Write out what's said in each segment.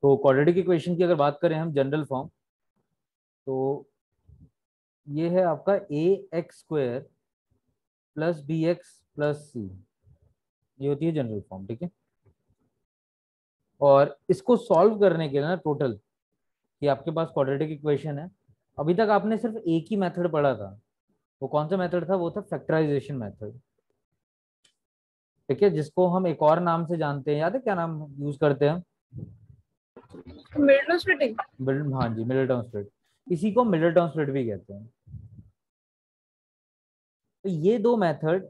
तो quadratic equation की अगर बात करें हम जनरल फॉर्म, तो ये है आपका A X square plus B X plus C, ये होती है जनरल फॉर्म, ठीक है। और इसको सॉल्व करने के लिए ना टोटल, कि आपके पास क्वाड्रेटिक इक्वेशन है, अभी तक आपने सिर्फ एक ही मेथड पढ़ा था। वो कौन सा मेथड था? वो था फैक्टराइजेशन मेथड, ठीक है, जिसको हम एक और नाम से जानते हैं, याद है क्या नाम यूज करते हैं? Middle splitting. हाँ जी, मिडिल टर्म स्प्लिट। इसी को मिडिल टर्म स्प्लिट भी कहते हैं। तो ये दो मेथड,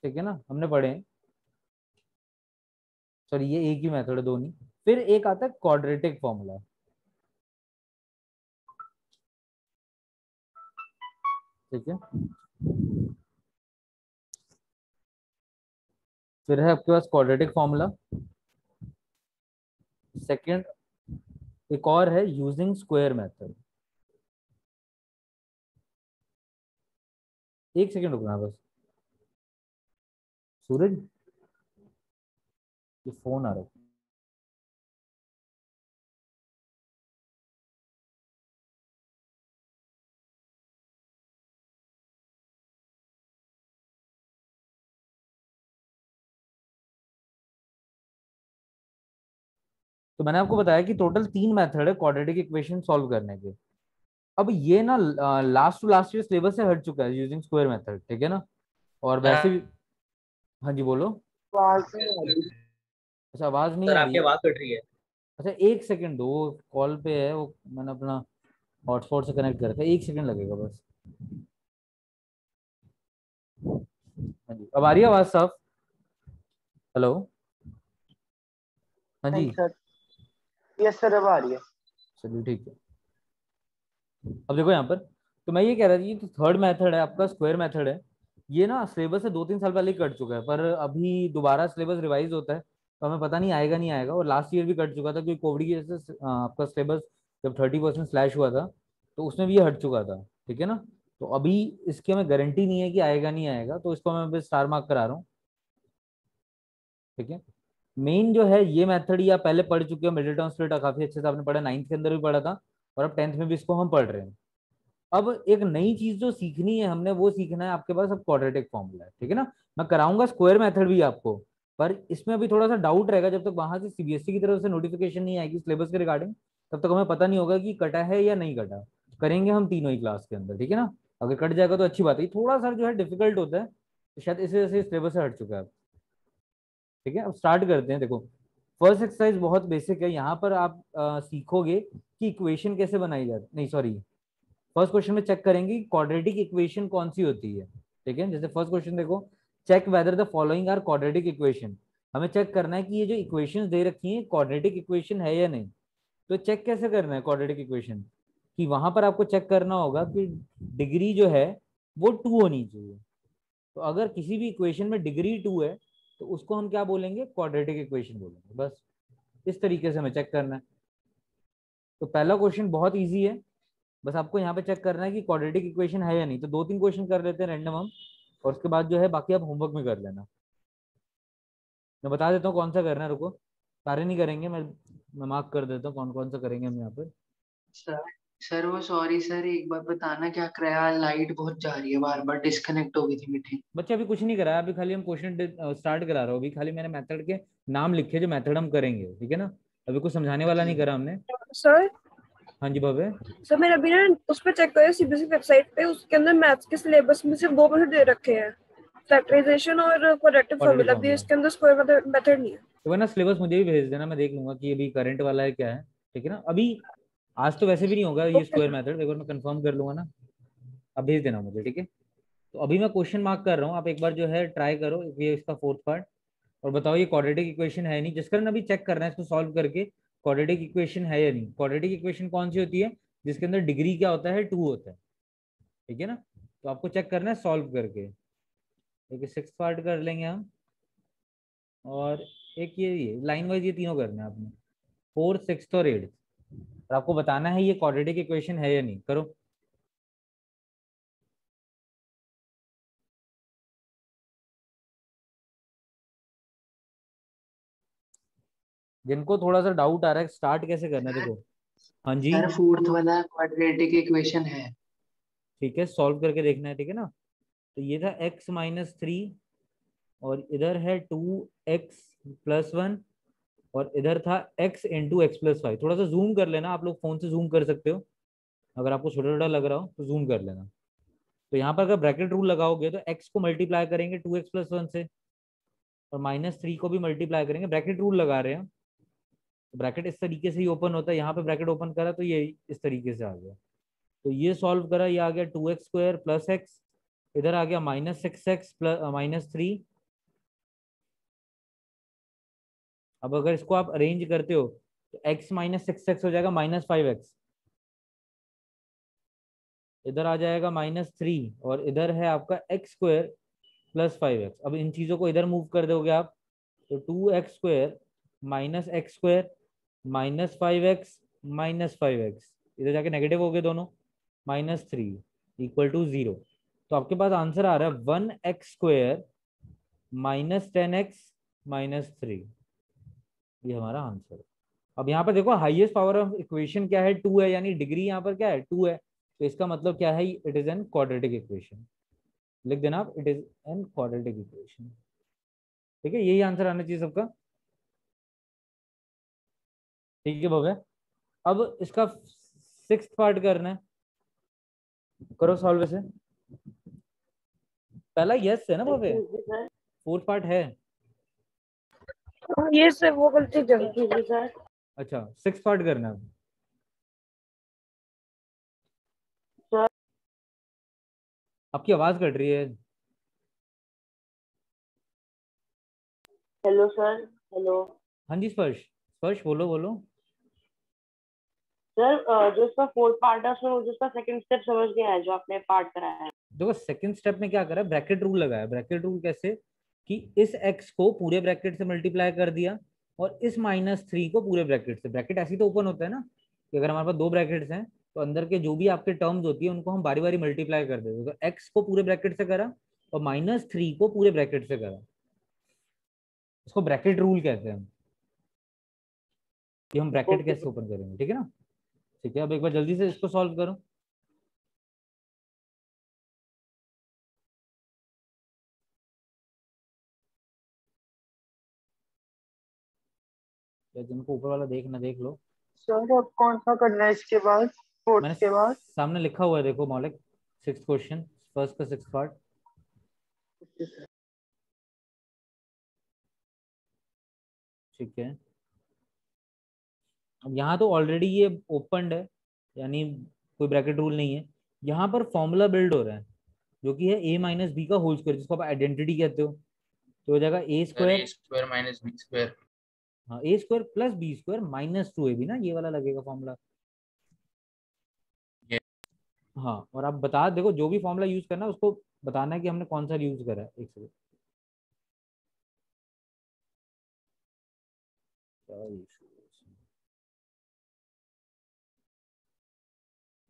ठीक है ना, हमने पढ़े हैं। सॉरी, ये एक ही मेथड है, दो नहीं। फिर एक आता है क्वाड्रेटिक फॉर्मूला, ठीक है। फिर है आपके पास क्वाड्रेटिक फॉर्मूला। सेकंड, एक और है यूजिंग स्क्वायर मेथड। एक सेकंड रुकना बस। सूरज, ये फोन आ रहा है। तो मैंने आपको बताया कि टोटल तीन मेथड है क्वाड्रेटिक इक्वेशन सॉल्व करने के। अब ये ना last to last year syllabus से हट चुका है यूजिंग स्क्वायर मेथड, ठीक है ना। और वैसे भी, हाँ जी बोलो। आवाज नहीं आ रही। अच्छा, आवाज नहीं सर आ आपकी रही है? आवाज कट रही है। अच्छा एक सेकंड दो, वो कॉल पे है, वो मैंने अपना हॉटस्पॉट से कनेक्ट करा था, एक सेकंड लगेगा बस। हाँ जी, अब आ रही है आवाज साफ? हेलो, हाँ जी। नहीं सर। यस सर, अब आ रही है। चलिए ठीक है। अब देखो यहाँ पर, तो मैं ये कह रहा था, ये तो थर्ड मेथड है आपका, स्क्वायर मेथड है। ये ना सिलेबस से 2-3 साल पहले ही कट चुका है, पर अभी दोबारा सिलेबस रिवाइज होता है, तो हमें पता नहीं आएगा नहीं आएगा। और लास्ट ईयर भी कट चुका था, क्योंकि कोविड की वजह से आपका सिलेबस जब 30% स्लैश हुआ था, तो उसमें भी ये हट चुका था, ठीक है ना। तो अभी इसकी हमें गारंटी नहीं है कि आएगा नहीं आएगा, तो इसको मैं बस स्टार मार्क करा रहा हूँ, ठीक है। मेन जो है ये मेथड, ये आप पहले पढ़ चुके हो, मिडिल टर्म स्प्लिट काफी अच्छे से आपने पढ़ा, 9th के अंदर भी पढ़ा था, और अब 10th में भी इसको हम पढ़ रहे हैं। अब एक नई चीज जो सीखनी है हमने, वो सीखना है आपके पास अब क्वाड्रेटिक फॉर्मूला है, ठीक है ना। मैं कराऊंगा स्क्वायर मेथड भी आपको, पर इसमें अभी थोड़ा सा डाउट रहेगा, जब तक वहां से सीबीएसई की तरफ से नोटिफिकेशन नहीं आएगी सिलेबस के रिगार्डिंग, तब तक हमें पता नहीं होगा कि कटा है या नहीं कटा। करेंगे हम तीनों ही क्लास के अंदर, ठीक है ना। अगर कट जाएगा तो अच्छी बात है, थोड़ा सा जो है डिफिकल्ट होता है, तो शायद इस वजह से सिलेबस से हट चुका है। ठीक है, अब स्टार्ट करते हैं। देखो, फर्स्ट एक्सरसाइज बहुत बेसिक है, यहाँ पर आप सीखोगे कि इक्वेशन कैसे बनाई जाती, नहीं सॉरी, फर्स्ट क्वेश्चन में चेक करेंगे क्वाड्रेटिक इक्वेशन कौन सी होती है, ठीक है। जैसे फर्स्ट क्वेश्चन देखो, check whether the following are quadratic equation. हमें चेक करना है कि ये जो इक्वेशंस दे रखी हैं क्वाड्रेटिक इक्वेशन है या नहीं। तो चेक कैसे करना है क्वाड्रेटिक इक्वेशन, कि वहां पर आपको चेक करना होगा कि डिग्री जो है वो 2 होनी चाहिए। तो अगर किसी भी इक्वेशन में डिग्री 2 है, तो उसको हम क्या बोलेंगे? क्वाड्रेटिक इक्वेशन बोलेंगे। बस इस तरीके से हमें चेक करना है। तो पहला क्वेश्चन बहुत ईजी है, बस आपको यहाँ पे चेक करना है कि क्वाड्रेटिक इक्वेशन है या नहीं। तो 2-3 क्वेश्चन कर लेते हैं रैंडम हम, और उसके बाद जो है बाकी आप होमवर्क में कर लेना। मैं बता देता हूँ कौन सा करना है, रुको, सारे नहीं करेंगे, मैं मार्क कर देता हूँ कौन कौन सा करेंगे हम यहाँ पर। सर सर वो सॉरी सर, एक बार बताना क्या कर रहा है, लाइट बहुत जा रही है, बार बार डिस्कनेक्ट हो गई थी मीटिंग। बच्चे अभी कुछ नहीं करा है, अभी खाली हम क्वेश्चन स्टार्ट करा रहा हूँ, अभी खाली मैंने मेथड के नाम लिखे जो मेथड हम करेंगे, ठीक है ना। अभी कुछ समझाने वाला नहीं करा हमने। सर हाँ जी भव्य। सर मैंने अभी ना उस पर चेक किया सीबीएसई वेबसाइट पे, उसके अंदर मैथ्स के सिलेबस में सिर्फ 2 मेथड दे रखे हैं, फैक्टराइजेशन और क्वाड्रेटिक क्वाड्रेटिक फॉर्मूला भी, फॉर्मूला, इसके अंदर स्क्वायर मेथड नहीं है। तो वह ना सिलेबस मुझे भी भेज देना, मैं देख लूंगा कि अभी करंट वाला है क्या है, ठीक है ना। अभी आज तो वैसे भी नहीं होगा ये ओके स्क्वायर सर। मेथड, एक बार मैं कंफर्म कर लूंगा ना। अब भेज देना मुझे, ठीक है। तो अभी मैं क्वेश्चन मार्क कर रहा हूँ, आप एक बार जो है ट्राई करो, ये इसका फोर्थ पार्ट, और बताओ ये क्वाड्रेटिक इक्वेशन है नहीं, जिसका अभी चेक करना है इसको सॉल्व करके, क्वाड्रेटिक इक्वेशन है या नहीं। क्वाड्रेटिक इक्वेशन कौन सी होती है? जिसके अंदर डिग्री क्या होता है? 2 होता है, ठीक है ना। तो आपको चेक करना है सॉल्व करके। एक सिक्स पार्ट कर लेंगे हम, और एक ये लाइन वाइज ये तीनों करना है आपने, फोर्थ सिक्स और एट। और आपको बताना है ये क्वाड्रेटिक इक्वेशन है या नहीं। करो। जिनको थोड़ा सा डाउट आ रहा है स्टार्ट कैसे करना है, सर देखो। हाँ जी, सर फोर्थ वाला क्वाड्रेटिक इक्वेशन है। ठीक है, सॉल्व करके देखना है, ठीक है ना। तो ये था x-3, और इधर है 2x+1, और इधर था x × x+5। थोड़ा सा जूम कर लेना, आप लोग फोन से जूम कर सकते हो, अगर आपको छोटा छोटा लग रहा हो तो जूम कर लेना। तो यहाँ पर अगर ब्रैकेट रूल लगाओगे तो x को मल्टीप्लाई करेंगे 2x+1 से, और -3 को भी मल्टीप्लाई करेंगे, ब्रैकेट रूल लगा रहे हैं। तो ब्रैकेट इस तरीके से ही ओपन होता है, यहाँ पे ब्रैकेट ओपन करा तो ये इस तरीके से आ गया। तो ये सॉल्व करा, ये आ गया 2x² + x, इधर आ गया -6x -3। अब अगर इसको आप अरेंज करते हो तो x -6x हो जाएगा -5x, इधर आ जाएगा -3, और इधर है आपका x² + 5x। अब इन चीजों को इधर मूव कर दोगे आप, तो 2x² -x² -5x -5x, इधर जाके नेगेटिव हो गए दोनों, -3 = 0। तो आपके पास आंसर आ रहा है 1x² -10x -3, ये हमारा आंसर है। अब यहाँ पर देखो हाईएस्ट पावर ऑफ इक्वेशन क्या है, 2 है, यानी डिग्री यहाँ पर क्या है, 2 है। तो इसका मतलब क्या है, it is an quadratic equation. लिख देना आप, it is an quadratic equation. ठीक है, यही आंसर आना चाहिए सबका। ठीक है भव्य, अब इसका 6th पार्ट करना है, करो सॉल्व इसे। पहला यस है ना भव्य, सर 4th पार्ट है। ये सर वो गलती जल्दी सर। अच्छा, 6th पार्ट करना है। सर आपकी आवाज कट रही है। हेलो सर, हेलो हाँ जी, स्पर्श, स्पर्श बोलो बोलो। सर। जो इसका फोर्थ पार्ट है उसमें मुझे उसका सेकंड स्टेप समझ नहीं आया जो आपने पार्ट कराया है। देखो सेकंड स्टेप में क्या करा, ब्रैकेट रूल लगाया। ब्रैकेट रूल कैसे, कि इस x को पूरे ब्रैकेट से मल्टीप्लाई कर दिया, और इस -3 को पूरे ब्रैकेट से। ब्रैकेट ऐसे तो ओपन होता है ना, कि अगर हमारे पास दो ब्रैकेट्स हैं तो अंदर के जो भी आपके टर्म्स होती है उनको हम बारी बारी मल्टीप्लाई कर देते हैं। तो x को पूरे ब्रैकेट से करा, और -3 को पूरे ब्रैकेट से करा, इसको ब्रैकेट रूल कहते हैं हम, कि हम ब्रैकेट ओके कैसे ओपन करेंगे, ठीक है ना। ठीक है, अब एक बार जल्दी से इसको सॉल्व करो। या जिनको ऊपर वाला देखना देख लो। सर अब कौन सा करना है इसके बाद, फोर्थ मैंने के बाद? सामने लिखा हुआ है, देखो मौलिक, 6th क्वेश्चन, फर्स्ट का 6th पार्ट। ठीक है, अब यहाँ तो ऑलरेडी ये ओपनड है, यानी कोई ब्रैकेट रूल नहीं है। यहाँ पर फॉर्मूला बिल्ड हो रहा है, जो कि है a - b का होल स्क्वायर, जिसको आप आइडेंटिटी कहते हो। तो हो जाएगा a सर a square, square minus b square. हाँ a² + b² -2ab ना, ये वाला लगेगा फॉर्मूला। ये हाँ, और आप बता, देखो जो भी फॉर्मूला यूज करना है उसको बताना है कि हमने कौन सा यूज करा है। एक सेकंड, क्या issue है इसमें?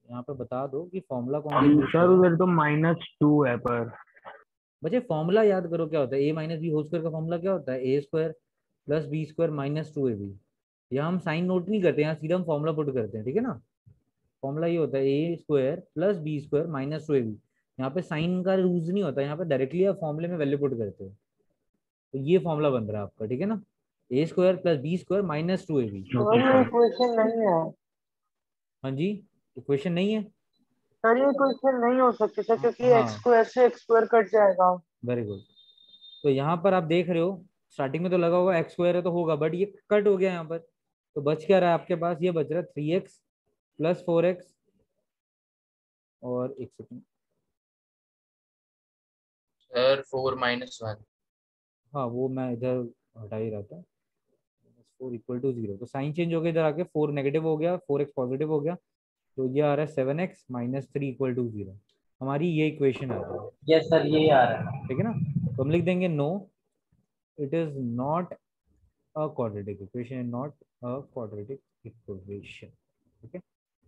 यहाँ पे बता दो कि फॉर्मूला कौन सा यूज सर करा है। उधर तो -2 है पर। बच्चे फॉर्मूला याद करो क्या होता है, a - b होल स्क्वायर का फॉर्मूला क्या होता है, a² + b² -2ab। यहाँ हम साइन नोट नहीं करते, यहाँ सीधा हम फॉर्मूला पुट करते हैं, ठीक है ना। फॉर्मूला ये होता है a² + b² -2ab। यहाँ पे साइन का यूज नहीं होता, यहाँ पे डायरेक्टली आप फॉर्मूले में वैल्यू पुट करते हो। तो ये फॉर्मूला बन रहा है आपका, ठीक है ना, a² + b² -2ab। सर ये इक्वेशन नहीं है। हाँ जी, इक्वेशन नहीं है। सर ये इक्वेशन नहीं हो सकती सर, क्योंकि एक्स हाँ, स्क्वायर से एक्स स्क्वायर कट जाएगा। Very good. तो यहाँ पर आप देख रहे हो, स्टार्टिंग में तो लगा होगा x² है तो होगा, बट ये कट हो गया यहाँ पर। तो बच क्या रहा है आपके पास, ये बच रहा है 3x + 4x, और एक सेकंड, सर 4 - 1। हाँ वो मैं इधर हटा ही रहा था। 4 = 0, तो साइन चेंज हो गया, इधर आके 4 नेगेटिव हो गया, 4x पॉजिटिव हो गया। तो ये आ रहा है 7x - 3 = 0। हमारी ये इक्वेशन आ रही है। यस सर, यही आ रहा है। ठीक है ना, तो हम लिख देंगे no, it is not a quadratic equation, not a quadratic equation. ठीक है,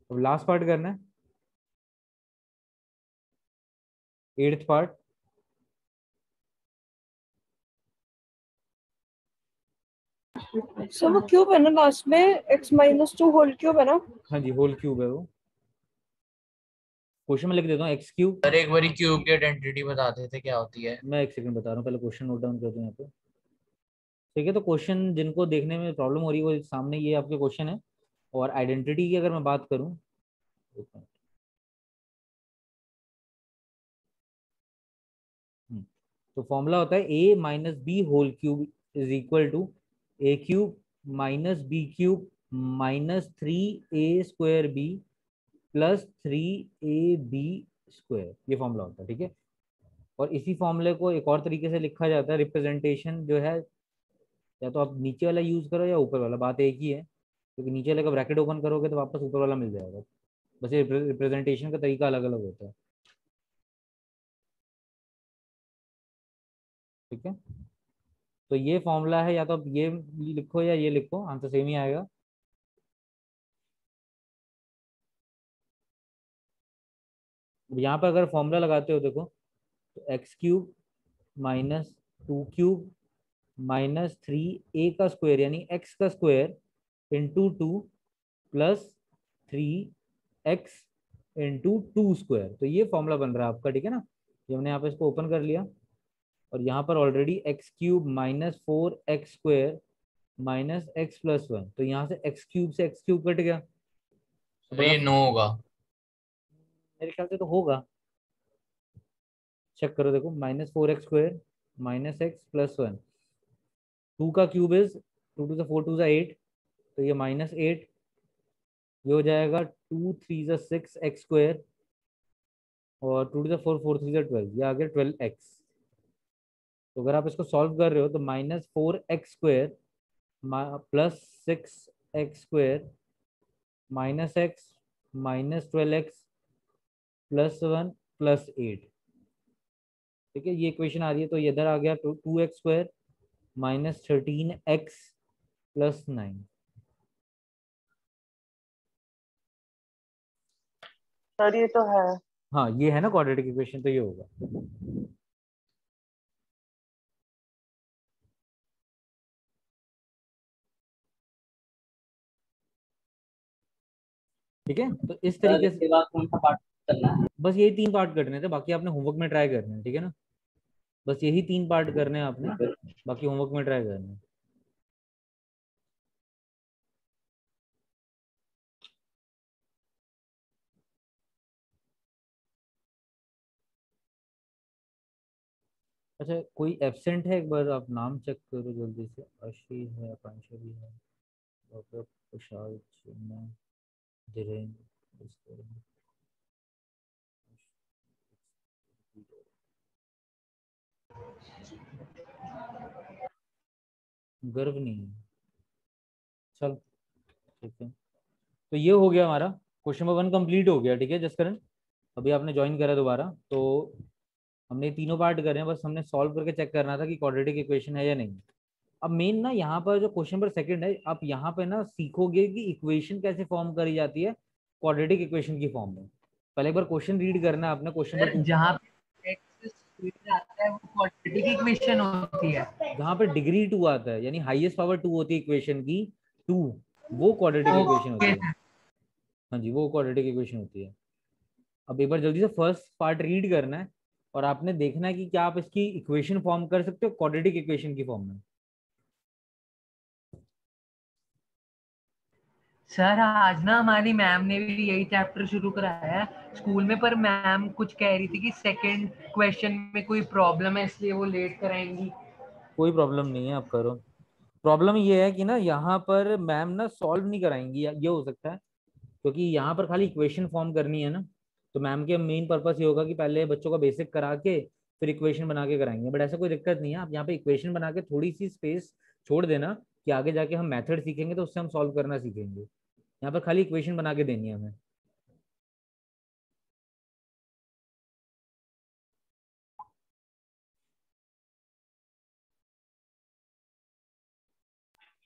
अब लास्ट पार्ट करना है, 8th पार्ट। सो वो क्यूब है ना लास्ट में, x-2 होल क्यूब है ना? हाँ जी, होल क्यूब है वो। क्वेश्चन में लिख देता हूँ एक्स क्यूब। सर एक बारी क्यूब की आइडेंटिटी बता देते क्या होती है? मैं एक सेकंड बता रहा हूँ, पहले क्वेश्चन नोट डाउन कर दूँ यहाँ पे। ठीक है, तो क्वेश्चन जिनको देखने में प्रॉब्लम हो रही है वो सामने ये आपके क्वेश्चन है। और आइडेंटिटी की अगर मैं बात करूँ, तो फॉर्मूला होता है A minus B whole cube is equal to A cube minus B cube minus 3a² B plus 3ab square. ये फॉर्मूला होता है, ठीक है। और इसी फॉर्मूले को एक और तरीके से लिखा जाता है, रिप्रेजेंटेशन जो है, या तो आप नीचे वाला यूज करो या ऊपर वाला, बात एक ही है। क्योंकि नीचे वाले का ब्रैकेट ओपन करोगे तो वापस ऊपर वाला मिल जाएगा। बस ये रिप्रेजेंटेशन का तरीका अलग अलग होता है, ठीक है। तो ये फॉर्मूला है, या तो आप ये लिखो या ये लिखो, आंसर सेम ही आएगा। अब यहाँ पर अगर फॉर्मूला लगाते हो देखो, तो x cube minus 2 cube minus 3a का स्क्वायर यानी x का square into 2 plus 3x into 2 square. तो ये फॉर्मूला बन रहा है आपका, ठीक है ना। ये हमने यहाँ पे इसको ओपन कर लिया, और यहाँ पर already x cube minus 4x² minus x plus 1, तो यहाँ से एक्स क्यूब से एक्स क्यूब कट गया। सर ये नो होगा। मेरे ख्याल से तो होगा, चेक करो देखो, -4x² माइनस एक्स प्लस 1, 2 का cube is 2 to the 4 to the 8, तो ये -8, ये हो जाएगा 2 3 ज़ा 6 x² और 2 टू द 4 4 3 ज़ा 12, ये आ गया 12x। तो अगर आप इसको सॉल्व कर रहे हो तो -4x² plus 6x² minus x minus 12x plus 1 plus 8, ठीक है। ये इक्वेशन आ रही है, तो ये इधर आ गया 2x² minus 13x plus 9। Sir ये तो है। हाँ ये है ना क्वाड्रेटिक इक्वेशन, तो ये होगा। ठीक है, तो इस तरीके से बाद कौन सा पार्ट करना है? बस यही 3 पार्ट करने थे, बाकी आपने होमवर्क में ट्राई करने हैं, ठीक है ना। बस यही 3 पार्ट करने हैं आपने, बाकी होमवर्क में ट्राई करने हैं। अच्छा, कोई एब्सेंट है? एक बार आप नाम चेक करो जल्दी से। आशी है, आकांक्षा भी है, डॉक्टर प्रसाद, चिन्मय, धीरेन्द्र, गर्व नहीं है। चल ठीक है, तो ये हो गया हमारा क्वेश्चन नंबर 1 कंप्लीट हो गया, ठीक है जसकरण। अभी आपने ज्वाइन करा दोबारा, तो हमने तीनों पार्ट करे हैं, बस हमने सॉल्व करके चेक करना था कि क्वाड्रेटिक इक्वेशन है या नहीं। अब मेन ना यहाँ पर जो क्वेश्चन नंबर 2 है, आप यहाँ पे ना सीखोगे कि इक्वेशन कैसे फॉर्म करी जाती है क्वाड्रेटिक इक्वेशन की फॉर्म में। पहले एक बार क्वेश्चन रीड करना है आपने, क्वेश्चन नंबर 2 जहाँ पे x स्क्वायर आता है वो क्वाड्रेटिक इक्वेशन होती है। जहाँ पे डिग्री 2 आता है, यानी हाईएस्ट पावर 2 होती है इक्वेशन की 2, वो क्वाड्रेटिक इक्वेशन होती है। हाँ जी, वो क्वाड्रेटिक इक्वेशन होती है। अब एक बार जल्दी से फर्स्ट पार्ट रीड करना है, और आपने देखना है कि क्या आप इसकी इक्वेशन फॉर्म कर सकते हो क्वाड्रेटिक इक्वेशन की फॉर्म में। सर आज ना हमारी मैम ने भी यही चैप्टर शुरू कराया है स्कूल में, पर मैम कुछ कह रही थी कि सेकंड क्वेश्चन में कोई प्रॉब्लम है इसलिए वो लेट कराएंगी। कोई प्रॉब्लम नहीं है, आप करो। प्रॉब्लम ये है कि ना यहाँ पर मैम ना सॉल्व नहीं कराएंगी, ये हो सकता है, क्योंकि यहाँ पर खाली इक्वेशन फॉर्म करनी है ना। तो मैम के मेन पर्पस ये होगा कि पहले बच्चों का बेसिक करा के फिर इक्वेशन बना के कराएंगे। बट ऐसा कोई दिक्कत नहीं है, आप यहाँ पे इक्वेशन बना के थोड़ी सी स्पेस छोड़ देना कि आगे जाके हम मेथड सीखेंगे तो उससे हम सॉल्व करना सीखेंगे। यहाँ पर खाली इक्वेशन बना के देनी है हमें।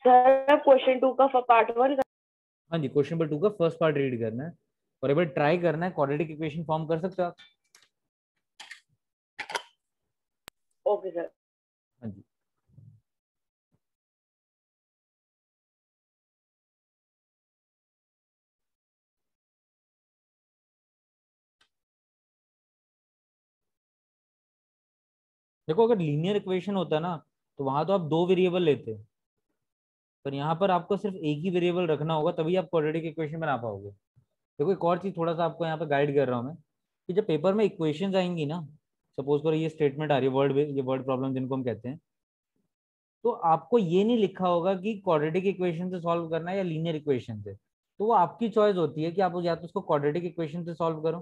सर क्वेश्चन 2 का पार्ट 1। हाँ जी, क्वेश्चन नंबर 2 का फर्स्ट पार्ट रीड करना है, और एक बार ट्राई करना है क्वाड्रेटिक इक्वेशन फॉर्म कर सकते हो आप। Okay sir. हाँ जी। देखो अगर लीनियर इक्वेशन होता ना तो वहां तो आप दो वेरिएबल लेते, पर यहाँ पर आपको सिर्फ एक ही वेरिएबल रखना होगा, तभी आप क्वाड्रेटिक इक्वेशन बना पाओगे। देखो एक और चीज थोड़ा सा आपको यहाँ पे गाइड कर रहा हूँ मैं, कि जब पेपर में इक्वेशंस आएंगी ना, सपोज करो ये स्टेटमेंट आ रही है वर्ड, ये वर्ड प्रॉब्लम जिनको हम कहते हैं, तो आपको ये नहीं लिखा होगा कि क्वाड्रेटिक इक्वेशन से सॉल्व करना है या लीनियर इक्वेशन से। तो वो आपकी चॉइस होती है कि आप या तो उसको क्वाड्रेटिक इक्वेशन से सॉल्व करो,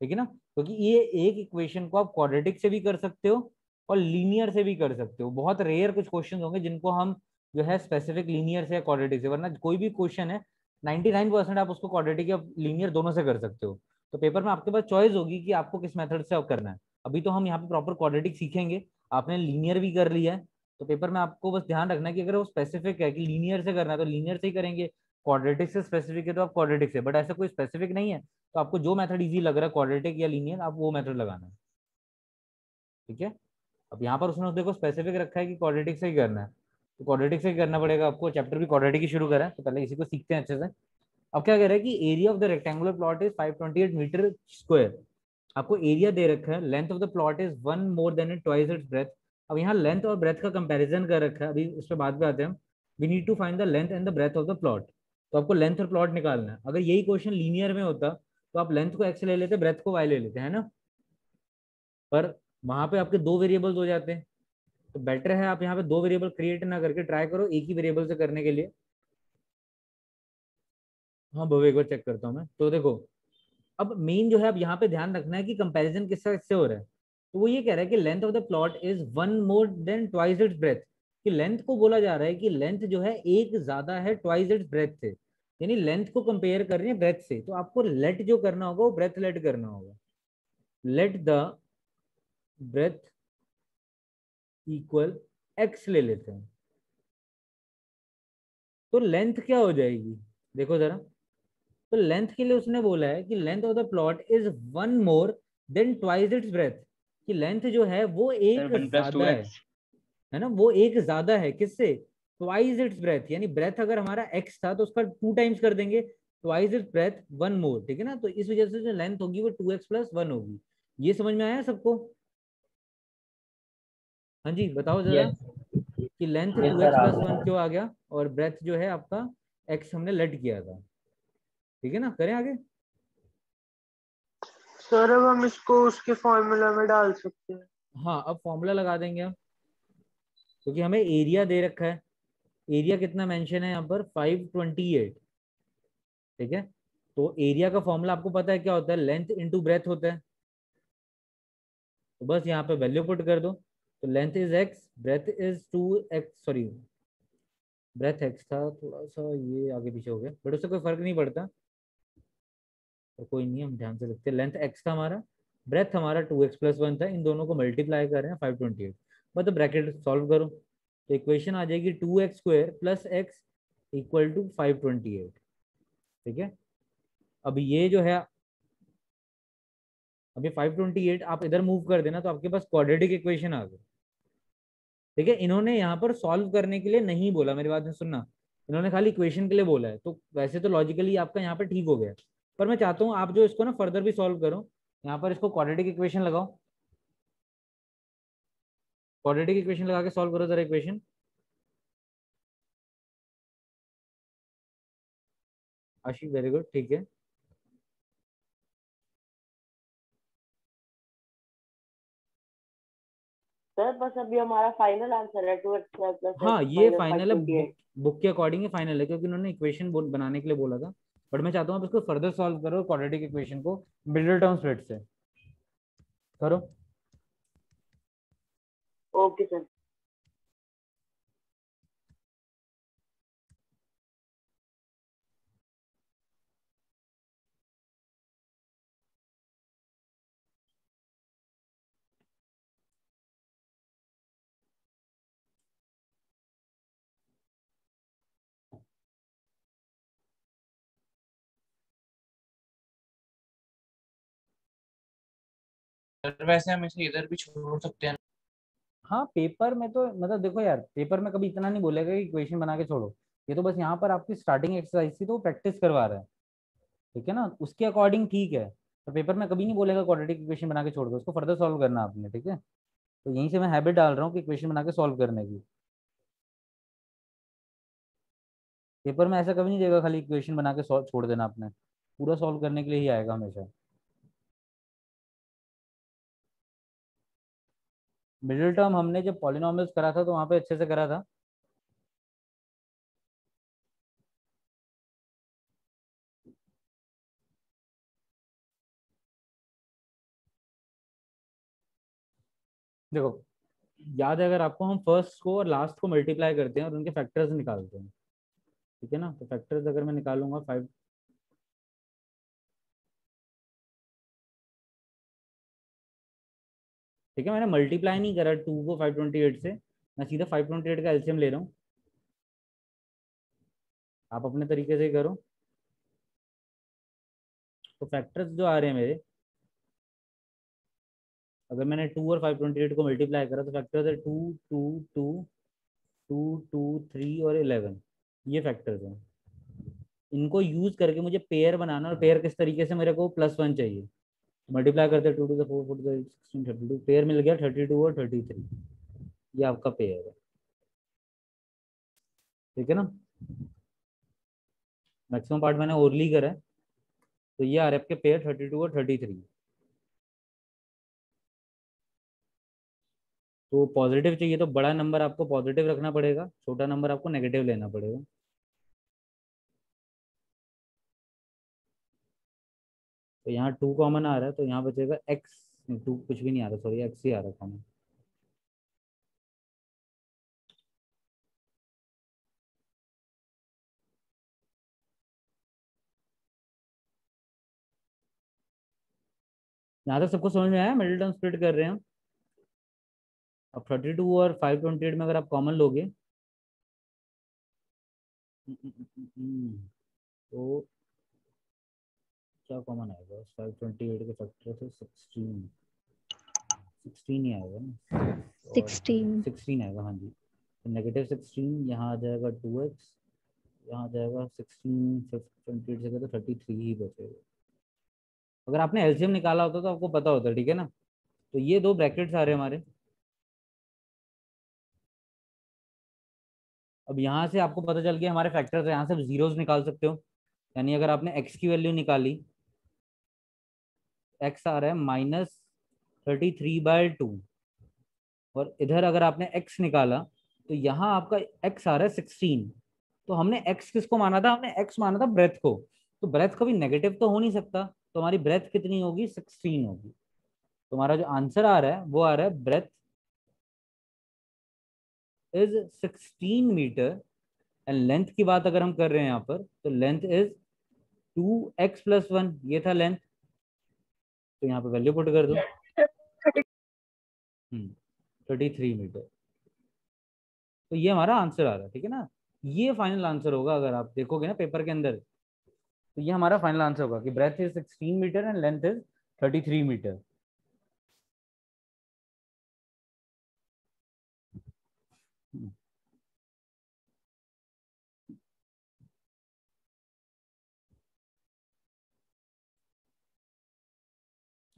ठीक है ना, क्योंकि ये एक इक्वेशन को आप क्वाड्रेटिक से भी कर सकते हो और लीनियर से भी कर सकते हो। बहुत रेयर कुछ क्वेश्चन होंगे जिनको हम जो है स्पेसिफिक लीनियर से या क्वाड्रेटिक से, वरना कोई भी क्वेश्चन है 99% आप उसको क्वाड्रेटिक या लीनियर दोनों से कर सकते हो। तो पेपर में आपके पास चॉइस होगी कि आपको किस मेथड से करना है। अभी तो हम यहाँ पे प्रॉपर क्वाड्रेटिक सीखेंगे, आपने लीनियर भी कर लिया है, तो पेपर में आपको बस ध्यान रखना है कि अगर वो स्पेसिफिक है कि लीनियर से करना है तो लीनियर से ही करेंगे, क्वाड्रेटिक से स्पेसिफिक है तो आप क्वाड्रेटिक से, बट ऐसा कोई स्पेसिफिक नहीं है, तो आपको जो मेथड इजी लग रहा है क्वाड्रेटिक या लीनियर, आप वो मेथड लगाना है, ठीक है। अब यहाँ पर उसने देखो स्पेसिफिक रखा है कि क्वाड्रेटिक से ही करना है, तो क्वाड्रेटिक से ही करना पड़ेगा आपको। चैप्टर भी क्वाड्रेटिक ही शुरू करा है, तो पहले इसी को सीखते हैं अच्छे से। अब क्या कह रहा है कि area of the rectangular plot is 528 metre square. आपको एरिया दे रखा है, length of the plot is one more than it twice its breadth. अब यहाँ लेंथ और ब्रेथ का कंपैरिजन कर रखा है, अभी उस पर बाद में आते हैं हम। We need to find the length and the breadth of the plot. तो आपको लेंथ और प्लॉट निकालना है। अगर यही क्वेश्चन लीनियर में होता तो आप लेंथ को एक्स ले लेते, ब्रेथ को वाई ले लेते, है ना, पर वहां पे आपके दो वेरिएबल्स हो जाते हैं। तो बेटर है आप यहाँ पे दो वेरिएबल क्रिएट ना करके ट्राई करो एक ही वेरिएबल से करने के लिए। हाँ भव्य एक बार चेक करता हूँ मैं। तो देखो अब मेन जो है, अब यहाँ पे ध्यान रखना है कि कंपैरिजन किससे किससे हो रहा है। तो वो ये कह रहा है कि length of the plot is one more then twice its breath, कि लेंथ को बोला जा रहा है कि लेंथ जो है एक ज्यादा है ट्वाइस इट्स ब्रेथ से, यानी लेंथ को कंपेयर कर रही है ब्रेथ से। तो आपको लेट जो करना होगा वो ब्रेथ लेट करना होगा। Let the breadth equal x ले लेते हैं, तो लेंथ क्या हो जाएगी देखो जरा। तो लेंथ के लिए उसने बोला है कि length of the plot is one more then twice its breath, कि लेंथ जो है वो एक ज्यादा है ना, वो एक ज्यादा है किससे, ट्वाइस इट्स ब्रेथ। यानी ब्रेथ अगर हमारा एक्स था तो उसका टू टाइम्स कर देंगे, twice its breath one more, ठीक है ना। तो इस वजह से जो लेंथ होगी वो 2x + 1 होगी। ये समझ में आया सबको? हाँ जी बताओ जरा, यस कि लेंथ यस 2x सर आ + 1 गया। क्यों आ गया, और ब्रेथ जो है आपका x हमने लेट किया था, ठीक है ना। करें आगे। सर अब हम इसको उसके फॉर्मूला में डाल सकते हैं। हाँ अब फॉर्मूला लगा देंगे हम, क्योंकि हमें एरिया दे रखा है। एरिया कितना मेंशन है यहाँ पर, 528, ठीक है। तो एरिया का फॉर्मूला आपको पता है क्या होता है, लेंथ इंटू ब्रेथ होता है। तो बस यहाँ पे वैल्यू पुट कर दो, तो length is x, breadth is 2x, sorry breadth x था, थोड़ा सा ये आगे पीछे हो गया, बट उससे कोई फर्क नहीं पड़ता, तो कोई नहीं, हम ध्यान से लिखते हैं। लेंथ x था हमारा, ब्रेथ हमारा 2x + 1 था, इन दोनों को मल्टीप्लाई कर रहे हैं 528, मतलब ब्रैकेट सॉल्व करो, तो इक्वेशन आ जाएगी 2x² + x = 528, ठीक है। अब ये जो है, अभी 528 आप इधर मूव कर देना तो आपके पास क्वाड्रेटिक इक्वेशन आ गई, ठीक है। इन्होंने यहाँ पर सॉल्व करने के लिए नहीं बोला, मेरी बात में सुनना, इन्होंने खाली इक्वेशन के लिए बोला है। तो वैसे तो लॉजिकली आपका यहाँ पर ठीक हो गया, पर मैं चाहता हूँ आप जो इसको ना फर्दर भी सॉल्व करो। यहाँ पर इसको क्वाड्रेटिक इक्वेशन लगाओ, क्वाड्रेटिक इक्वेशन लगा के सॉल्व करो जरा इक्वेशन। आशीष वेरी गुड, ठीक है। सर बस अभी हमारा फाइनल आंसर है 2x² + हाँ x ये - फाइनल है, 528। बुक के अकॉर्डिंग ही फाइनल है, क्योंकि उन्होंने इक्वेशन बनाने के लिए बोला था, बट मैं चाहता हूँ आप इसको फर्दर सॉल्व करो क्वाड्रेटिक इक्वेशन को मिडिल टर्म स्प्लिट से करो। Okay sir. सर वैसे हम इसे इधर भी छोड़ सकते हैं। हाँ पेपर में तो मतलब देखो यार, पेपर में कभी इतना नहीं बोलेगा कि इक्वेशन बना के छोड़ो, ये तो बस यहाँ पर आपकी स्टार्टिंग एक्सरसाइज थी तो प्रैक्टिस करवा रहा है, ठीक है ना, उसके अकॉर्डिंग ठीक है। तो पेपर में कभी नहीं बोलेगा क्वाड्रेटिक इक्वेशन बना के छोड़ दो, उसको फर्दर सॉल्व करना आपने, ठीक है। तो यहीं से मैं हैबिट डाल रहा हूँ कि क्वेश्चन बना के सॉल्व करने की। पेपर में ऐसा कभी नहीं देगा खाली क्वेश्चन बना के छोड़ देना, आपने पूरा सॉल्व करने के लिए ही आएगा हमेशा। मिडिल टर्म हमने जब पॉलिनॉमियल्स करा था तो वहां पे अच्छे से करा था। देखो याद है अगर आपको, हम फर्स्ट को और लास्ट को मल्टीप्लाई करते हैं और उनके फैक्टर्स निकालते हैं, ठीक है ना। तो फैक्टर्स अगर मैं निकालूंगा 5, ठीक है, मैंने मल्टीप्लाई नहीं करा 2 को 528 से, मैं सीधा 528 का एलसीएम ले रहा हूँ। आप अपने तरीके से ही करो। तो फैक्टर्स जो आ रहे हैं मेरे, अगर मैंने 2 और 528 को मल्टीप्लाई करा तो फैक्टर्स है 2 2 2 2 2 3 और 11। ये फैक्टर्स हैं। इनको यूज करके मुझे पेयर बनाना, और पेयर किस तरीके से, मेरे को +1 चाहिए। मल्टीप्लाई करते 2 to the 4 4 to the 16 32, pair मिल गया 32 और 33। ये आपका पेयर है, ठीक है ना। मैक्सिमम पार्ट मैंने ओरली करा है, तो ये आ रहे आपके पेयर 32 और 33। तो पॉजिटिव चाहिए तो बड़ा नंबर आपको पॉजिटिव रखना पड़ेगा, छोटा नंबर आपको नेगेटिव लेना पड़ेगा। तो यहाँ 2 कॉमन आ रहा है, तो यहाँ बचेगा x। 2 कुछ भी नहीं आ रहा, सॉरी x ही आ रहा है कॉमन। यहाँ तक सबको समझ में आया? मिडिल टर्म स्प्लिट कर रहे हैं हम। अब 32 और 528 में अगर आप कॉमन लोगे तो क्या कॉमन आएगा? 528 के फैक्टर से 16 ही आएगा ना, 16 16 आएगा, हाँ जी। तो -16 यहाँ आ जाएगा 2x, यहाँ आ जाएगा 16 528 से तो 33 ही बचेगा। अगर आपने एलसीएम निकाला होता तो आपको पता होता, ठीक है ना। तो ये दो ब्रैकेट्स आ रहे हैं हमारे। अब यहाँ से आपको पता चल गया हमारे फैक्टर्स है, यहाँ से जीरोस निकाल सकते हो। यानी अगर आपने x की वैल्यू निकाली, x आ रहा है -33/2, और इधर अगर आपने x निकाला तो यहाँ आपका x आ रहा है 16। तो हमने x किसको माना था? हमने x माना था ब्रेथ को। तो ब्रेथ कभी नेगेटिव तो हो नहीं सकता, तो हमारी ब्रेथ कितनी होगी? 16 होगी। तो हमारा जो आंसर आ रहा है वो आ रहा है breadth is 16 metre. And length की बात अगर हम कर रहे हैं यहाँ पर, तो लेंथ इज 2x+1, ये था लेंथ। तो यहाँ पे वैल्यू पुट कर दो, 33 मीटर। तो ये हमारा आंसर आ रहा है, ठीक है ना। ये फाइनल आंसर होगा, अगर आप देखोगे ना पेपर के अंदर, तो ये हमारा फाइनल आंसर होगा कि breadth is 16 metre and length is 33 metre.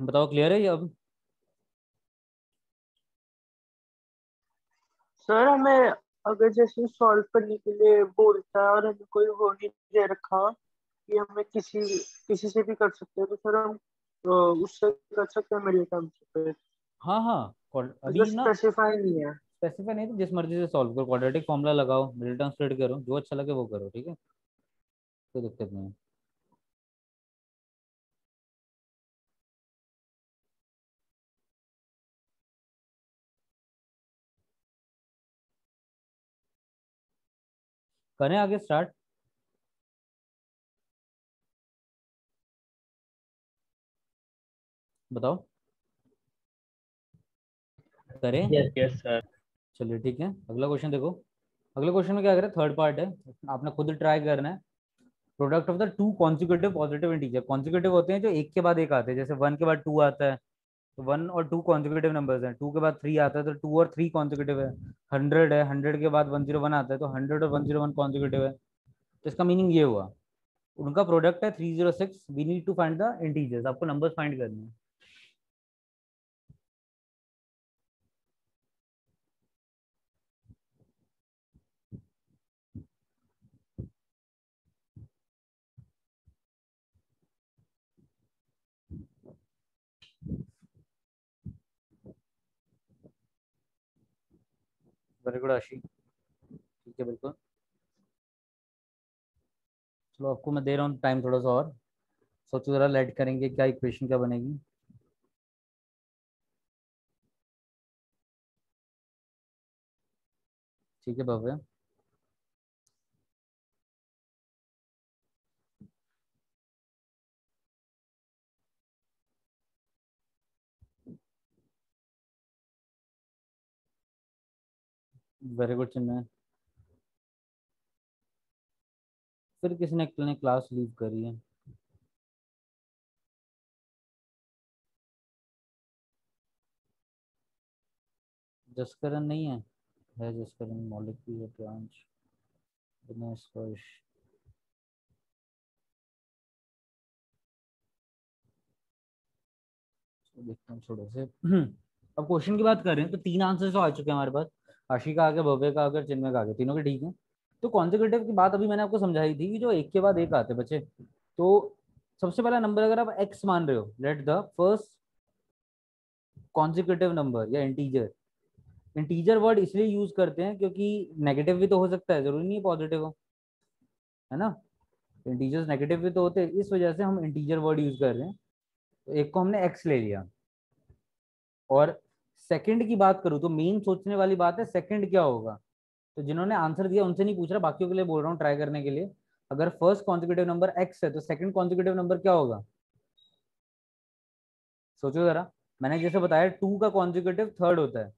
बताओ क्लियर है ये अब? सर हमें अगर जैसे सॉल्व करने के लिए बोलता है और हमें कोई वो नहीं दे रखा कि हमें किसी से भी कर सकते हैं, तो सर हम उससे कर सकते हैं मिडिल टर्म से? हाँ हाँ, मतलब अभी ना स्पेसिफाई नहीं है। स्पेसिफाई नहीं, तो जिस मर्जी से सॉल्व करो, क्वाड्रेटिक फॉर्मूला लगाओ, मिडिल टर्म स्प्लिट करो, जो अच्छा लगे वो करो, ठीक है, कोई दिक्कत नहीं है। करें आगे स्टार्ट? बताओ, करें? Yes yes sir. चलिए ठीक है, अगला क्वेश्चन देखो। अगले क्वेश्चन में क्या करें, थर्ड पार्ट है, आपने खुद ट्राई करना है। Product of the two consecutive positive integer. Consecutive होते हैं जो एक के बाद एक आते हैं, जैसे 1 के बाद 2 आता है, तो 1 और 2 कॉन्सिक्यूटिव नंबर्स हैं। 2 के बाद 3 आता है तो 2 और 3 कॉन्सिक्यूटिव है। 100 है, 100 के बाद 101 आता है तो 100 और 101 कॉन्सिक्यूटिव है। तो इसका मीनिंग ये हुआ, उनका प्रोडक्ट है 306। We need to find the integers, आपको नंबर्स फाइंड करने हैं। वेरी गुड आशी, ठीक है बिल्कुल। चलो आपको मैं दे रहा हूँ टाइम थोड़ा सा और, सोचो जरा लेट करेंगे क्या, इक्वेशन क्या बनेगी। ठीक है भव्य, वेरी गुड चिन्मय। फिर किसी ने क्लास लीव करी है। जसकरण नहीं है जसकरण, मौलिक भी है, प्रांश, दिनेश, स्पर्श। देखता हूँ छोड़ो से। अब क्वेश्चन की बात करें तो 3 आंसर तो आ चुके हैं हमारे पास, आशी का आ गया, भव्य का आ गया, चिन्मय का आ गया, तीनों के ठीक है। तो कॉन्जिक्यूटिव की बात अभी मैंने आपको समझाई थी कि जो एक के बाद एक आते बच्चे। तो सबसे पहला नंबर अगर आप x मान रहे हो, let the first consecutive number या इंटीजर। इंटीजर वर्ड इसलिए यूज करते हैं क्योंकि नेगेटिव भी तो हो सकता है, जरूरी नहीं है पॉजिटिव हो, है ना। इंटीजर्स नेगेटिव भी तो होते हैं, इस वजह से हम इंटीजर वर्ड यूज कर रहे हैं। तो एक को हमने x ले लिया। और सेकंड की बात करूं तो मेन सोचने वाली बात है सेकंड क्या होगा। तो जिन्होंने आंसर दिया उनसे नहीं पूछ रहा, बाकियों के लिए बोल रहा हूँ ट्राई करने के लिए। अगर फर्स्ट कॉन्जिक्यूटिव नंबर x है तो सेकंड कॉन्जिक्यूटिव नंबर क्या होगा, सोचो जरा। मैंने जैसे बताया 2 का कॉन्जिक्यूटिव थर्ड होता है,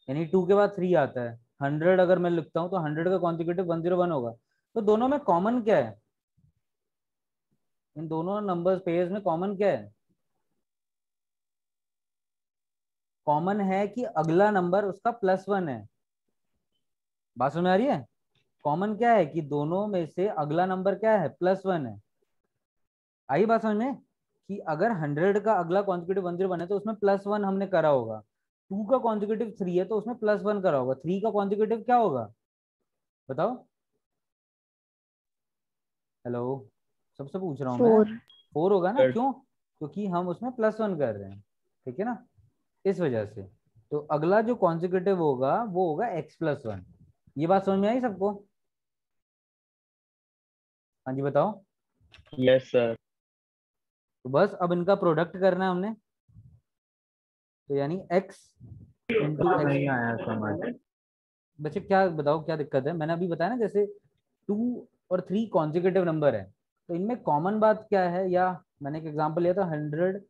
यानी 2 के बाद 3 आता है। 100 अगर मैं लिखता हूँ तो 100 का कॉन्जिक्यूटिव 101 होगा। तो दोनों में कॉमन क्या है, इन दोनों नंबर पेयर्स में कॉमन क्या है, कॉमन है कि अगला नंबर उसका +1 है। बात समझ में आ रही है। कॉमन क्या है कि दोनों में से अगला नंबर क्या है, +1 है। आई बात समझ में, कि अगर 100 का अगला कॉन्जिक्यूटिव 101 है तो उसमें +1 हमने करा होगा। 2 का कॉन्जिक्यूटिव 3 है तो उसमें +1 करा होगा। 3 का कॉन्जिक्यूटिव क्या होगा बताओ, हेलो, सबसे पूछ रहा हूँ मैं। 4 होगा ना, क्यों, क्योंकि हम उसमें +1 कर रहे हैं, ठीक है ना, इस वजह से। तो अगला जो कॉन्जिक्यूटिव होगा वो होगा x+1। ये बात समझ में आई सबको। हाँ जी बताओ। Yes sir. तो बस अब इनका प्रोडक्ट करना है हमने, तो यानी x इंटू एक्स। नहीं आया समझ। बच्चे क्या बताओ क्या दिक्कत है, मैंने अभी बताया ना, जैसे 2 और 3 कॉन्जिक्यूटिव नंबर है, तो इनमें कॉमन बात क्या है, या मैंने एक एग्जांपल लिया था 100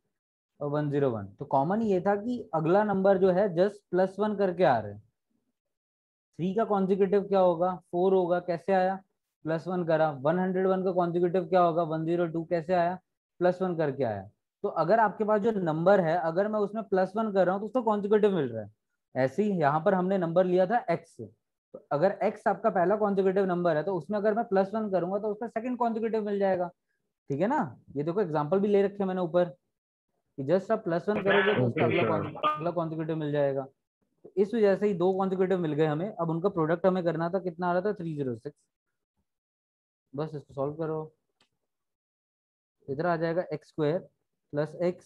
और 101। तो कॉमन ये था कि अगला नंबर जो है जस्ट +1 करके आ रहे हैं। 3 का कॉन्जिक्यूटिव क्या होगा, 4 होगा, कैसे आया, +1 करा। 101 का कॉन्जिक्यूटिव क्या होगा, 102, कैसे आया, +1 करके आया। तो अगर आपके पास जो नंबर है अगर मैं उसमें +1 कर रहा हूँ तो उसको कॉन्जिक्यूटिव मिल रहा है। ऐसे ही यहाँ पर हमने नंबर लिया था x, तो अगर x आपका पहला कॉन्जिक्यूटिव नंबर है तो उसमें अगर मैं +1 करूंगा तो उसका सेकंड कॉन्जिक्यूटिव मिल जाएगा, ठीक है ना। ये देखो एग्जाम्पल भी ले रखे मैंने ऊपर, कि जस्ट आप +1 करोगे तो उसका ओके सर। अगला कॉन्जिक्यूटिव मिल जाएगा। तो इस वजह से ही 2 कॉन्जिक्यूटिव मिल गए हमें। अब उनका प्रोडक्ट हमें करना था, कितना आ रहा था 306। बस इसको सॉल्व करो, इधर आ जाएगा x² + x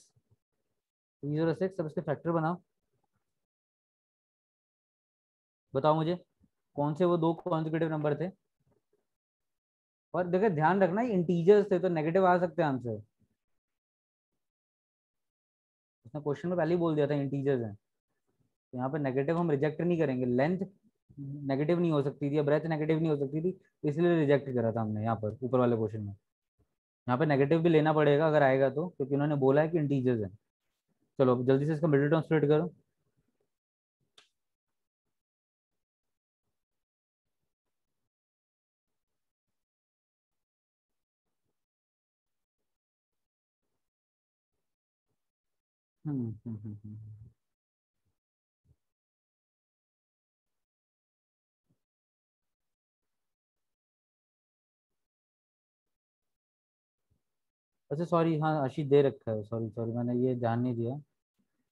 306। अब इसके फैक्टर बनाओ, बताओ मुझे कौन से वो 2 कॉन्जिक्यूटिव नंबर थे। और देखिए ध्यान रखना इंटीजर्स थे तो नेगेटिव आ सकते हैं आंसर, उसने क्वेश्चन में पहले ही बोल दिया था इंटीजर्स हैं। तो यहाँ पे नेगेटिव हम रिजेक्ट नहीं करेंगे, लेंथ नेगेटिव नहीं हो सकती थी या ब्रेथ नेगेटिव नहीं हो सकती थी, इसलिए रिजेक्ट करा था हमने यहाँ पर ऊपर वाले क्वेश्चन में। यहाँ पे नेगेटिव भी लेना पड़ेगा अगर आएगा तो, क्योंकि उन्होंने बोला है कि इंटीजर्स है। चलो अब जल्दी से इसका मिडिल टर्म स्प्लिट करो। हम्म हम्म हम्म हम्म। अच्छा सॉरी, हाँ आशी दे रखा है, सॉरी सॉरी मैंने ये ध्यान नहीं दिया।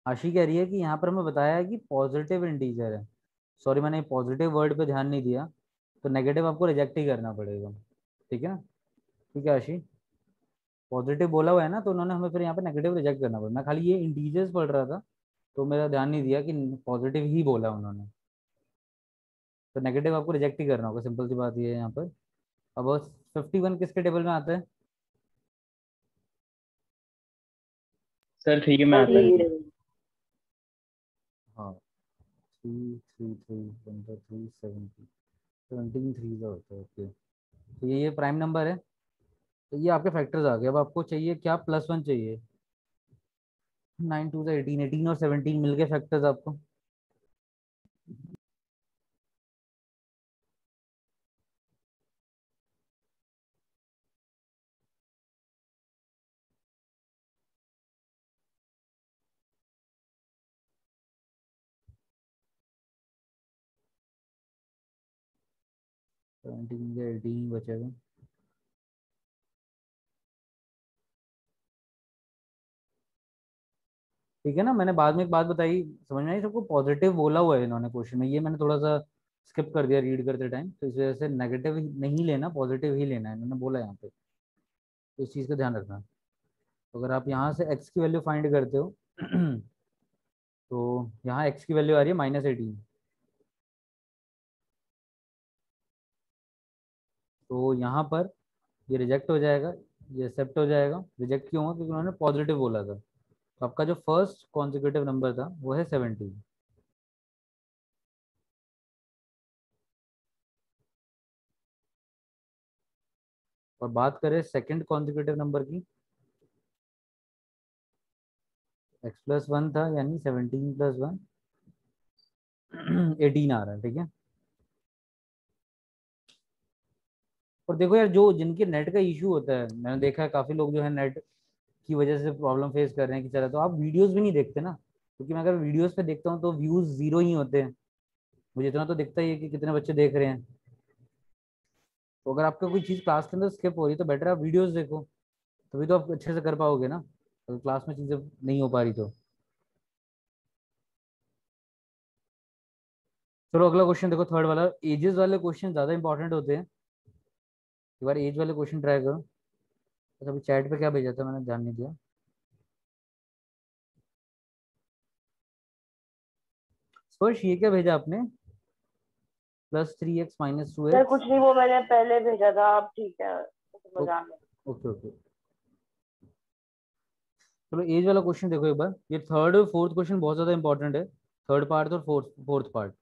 आशी कह रही है कि यहाँ पर हमें बताया है कि पॉजिटिव इंटीजर है। सॉरी मैंने पॉजिटिव वर्ड पे ध्यान नहीं दिया, तो नेगेटिव आपको रिजेक्ट ही करना पड़ेगा, ठीक है ना। ठीक है आशी, पॉजिटिव बोला हुआ है ना, तो उन्होंने हमें फिर यहाँ पे नेगेटिव रिजेक्ट करना पड़ा। मैं खाली ये इंटीजर्स पढ़ रहा था तो मेरा ध्यान नहीं दिया कि पॉजिटिव ही बोला उन्होंने। तो नेगेटिव आपको रिजेक्ट ही करना होगा, सिंपल सी बात ये है यहाँ पर। अब 51 किसके टेबल में आता है? सर 3 में आता है। हाँ 3 3 3 3 70 17 3 का होता है। ओके, तो ये प्राइम नंबर है। तो ये आपके फैक्टर्स आ गए। अब आपको चाहिए क्या? +1 चाहिए। 9 2 18, 18 और 17 मिल गए फैक्टर्स आपको। सेवनटीन के 18 बचे हुए। ठीक है ना, मैंने बाद में एक बात बताई, समझ में आई सबको? पॉजिटिव बोला हुआ है इन्होंने क्वेश्चन में, ये मैंने थोड़ा सा स्किप कर दिया रीड करते टाइम, तो इस वजह से नेगेटिव नहीं लेना, पॉजिटिव ही लेना है, इन्होंने बोला यहाँ पे। तो इस चीज़ का ध्यान रखना। तो अगर आप यहाँ से x की वैल्यू फाइंड करते हो तो यहाँ x की वैल्यू आ रही है -18। तो यहाँ पर ये रिजेक्ट हो जाएगा, ये एक्सेप्ट हो जाएगा। रिजेक्ट क्यों हुआ? क्योंकि उन्होंने पॉजिटिव बोला था। तो आपका जो फर्स्ट कॉन्जिक्यूटिव नंबर था वो है 17। और बात करें सेकंड कॉन्जिक्यूटिव नंबर की, x+1 था, यानी 17 + 1 18 आ रहा है। ठीक है, और देखो यार, जो जिनके नेट का इशू होता है, मैंने देखा है काफी लोग जो है नेट की वजह से प्रॉब्लम फेस कर रहे हैं कि चला, तो आप वीडियोस भी नहीं देखते ना, क्योंकि मैं अगर वीडियोस पे देखता हूँ तो व्यूज 0 ही होते हैं। मुझे इतना तो दिखता ही है कि कितने बच्चे देख रहे हैं। तो अगर आपका कोई चीज़ क्लास के अंदर स्किप हो रही है तो बेटर आप वीडियोस देखो, तभी तो आप अच्छे से कर पाओगे ना, अगर क्लास में चीज़ें नहीं हो पा रही तो। चलो अगला क्वेश्चन देखो, थर्ड वाला। एजेस वाले क्वेश्चन ज़्यादा इंपॉर्टेंट होते हैं, एक बार एज वाले क्वेश्चन ट्राई करो। तो अभी चैट पे क्या भेजा था मैंने, ध्यान नहीं दिया। स्पर्श ये क्या भेजा आपने? +3x sir -2x। कुछ नहीं, वो मैंने पहले भेजा था। अब ठीक है, समझ आ गया। ओके ओके, चलो एज वाला क्वेश्चन देखो एक बार। ये थर्ड और फोर्थ क्वेश्चन बहुत ज्यादा इंपॉर्टेंट है, थर्ड पार्ट और फोर्थ पार्ट।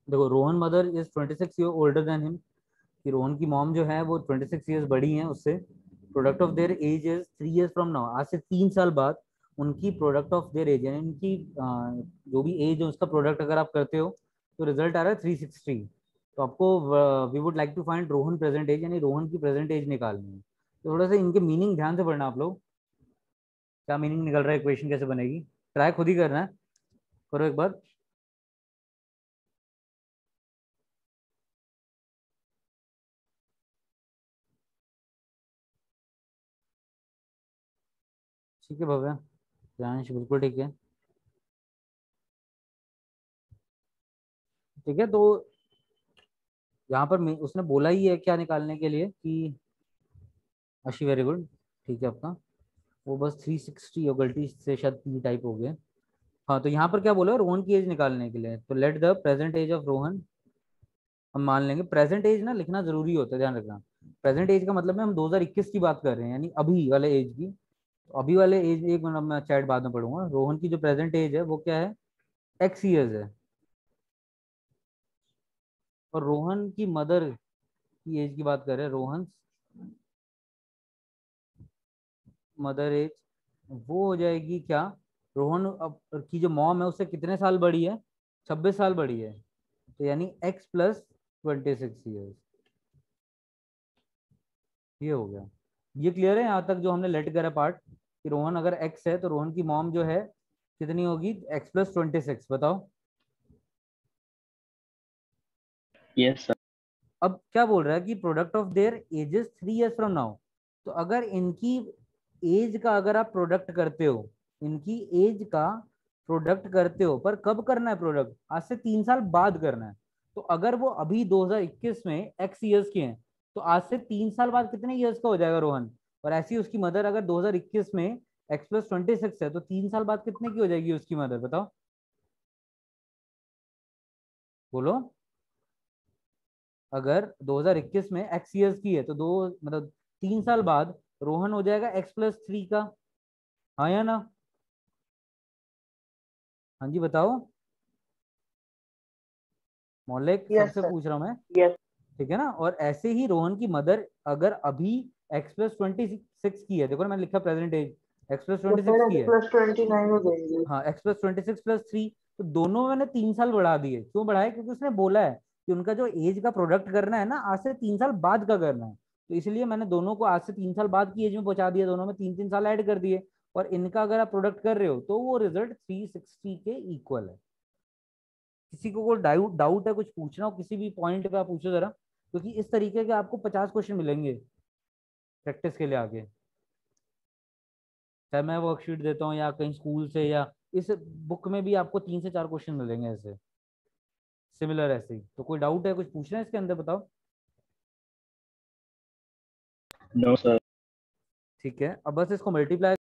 देखो, Rohan mother is 26 year older than him, कि रोहन की मॉम जो है वो 26 ईयर्स बड़ी हैं उससे। Product of their age is 3 years from now, आज से 3 साल बाद उनकी प्रोडक्ट ऑफ देयर एज, यानी उनकी जो भी एज है उसका प्रोडक्ट अगर आप करते हो तो रिजल्ट आ रहा है 360। तो आपको we would like to find Rohan present age, यानी रोहन की प्रेजेंट एज निकालनी है। तो थोड़ा सा इनके मीनिंग ध्यान से पढ़ना आप लोग, क्या मीनिंग निकल रहा है, इक्वेशन कैसे बनेगी, ट्राई खुद ही करना है, करो एक बार। ठीक है भव्या, प्रियांश बिल्कुल ठीक है। ठीक है, तो यहाँ पर उसने बोला ही है क्या निकालने के लिए कि अशी, वेरी गुड, ठीक है आपका। वो बस 360 और गलती से शायद पी टाइप हो गया। हाँ, तो यहाँ पर क्या बोला, रोहन की एज निकालने के लिए, तो let the present age of Rohan, हम मान लेंगे। प्रेजेंट एज ना लिखना जरूरी होता है, ध्यान रखना। प्रेजेंट एज का मतलब है हम 2021 की बात कर रहे हैं, यानी अभी वाले एज की। तो अभी वाले एज, एक मिनट मैं चैट बाद में पढ़ूंगा। रोहन की जो प्रेजेंट एज है वो क्या है? x ईयर्स है। और रोहन की मदर की एज की बात कर रहे हैं, रोहन मदर एज, वो हो जाएगी क्या? रोहन की जो मॉम है उससे कितने साल बड़ी है? 26 साल बड़ी है, तो यानी x प्लस 26 ईयर्स। ये हो गया। ये क्लियर है यहाँ तक जो हमने लेट करा पार्ट, कि रोहन अगर x है तो रोहन की मॉम जो है कितनी होगी? x plus 26। बताओ। Yes sir. अब क्या बोल रहा है कि product of there edges 3 years from now. तो अगर इनकी एज का अगर आप प्रोडक्ट करते हो, इनकी एज का प्रोडक्ट करते हो, पर कब करना है प्रोडक्ट? आज से 3 साल बाद करना है। तो अगर वो अभी 2021 में एक्स ईयर्स के हैं, तो आज से 3 साल बाद कितने ईयर्स का हो जाएगा रोहन? और ऐसी उसकी मदर अगर 2021 में एक्स प्लस 26 है, तो 3 साल बाद कितने की हो जाएगी उसकी मदर? बताओ, बोलो। अगर 2021 में एक्स ईयर्स की है तो दो मतलब 3 साल बाद रोहन हो जाएगा x+3 का। हाँ या ना? हाँ जी बताओ। मौलिक यस सबसे सर। पूछ रहा हूँ मैं, यस ठीक है ना? और ऐसे ही रोहन की मदर अगर अभी x+26 की है, देखो ना मैंने लिखा प्रेजेंट एज, तो x+26 फिर की एक्स है। प्लस 29 हो जाएंगे। हाँ, x+26 + 3, तो दोनों में मैंने 3 साल बढ़ा दिए। क्यों बढ़ाए? क्योंकि उसने बोला है कि उनका जो एज का प्रोडक्ट करना है ना, आज से 3 साल बाद का करना है। तो इसलिए मैंने दोनों को आज से 3 साल बाद की एज में पहुंचा दिया, दोनों में 3-3 साल ऐड कर दिए। और इनका अगर आप प्रोडक्ट कर रहे हो तो वो रिजल्ट 360 के इक्वल है। किसी को कोई डाउट है, कुछ पूछना हो किसी भी पॉइंट पे, आप पूछो जरा, क्योंकि इस तरीके के आपको 50 क्वेश्चन मिलेंगे प्रैक्टिस के लिए आगे। चाहे मैं वर्कशीट देता हूँ या कहीं स्कूल से, या इस बुक में भी आपको 3 से 4 क्वेश्चन मिलेंगे ऐसे सिमिलर ऐसे ही। तो कोई डाउट है, कुछ पूछना है इसके अंदर? बताओ। No sir. ठीक है, अब बस इसको मल्टीप्लाई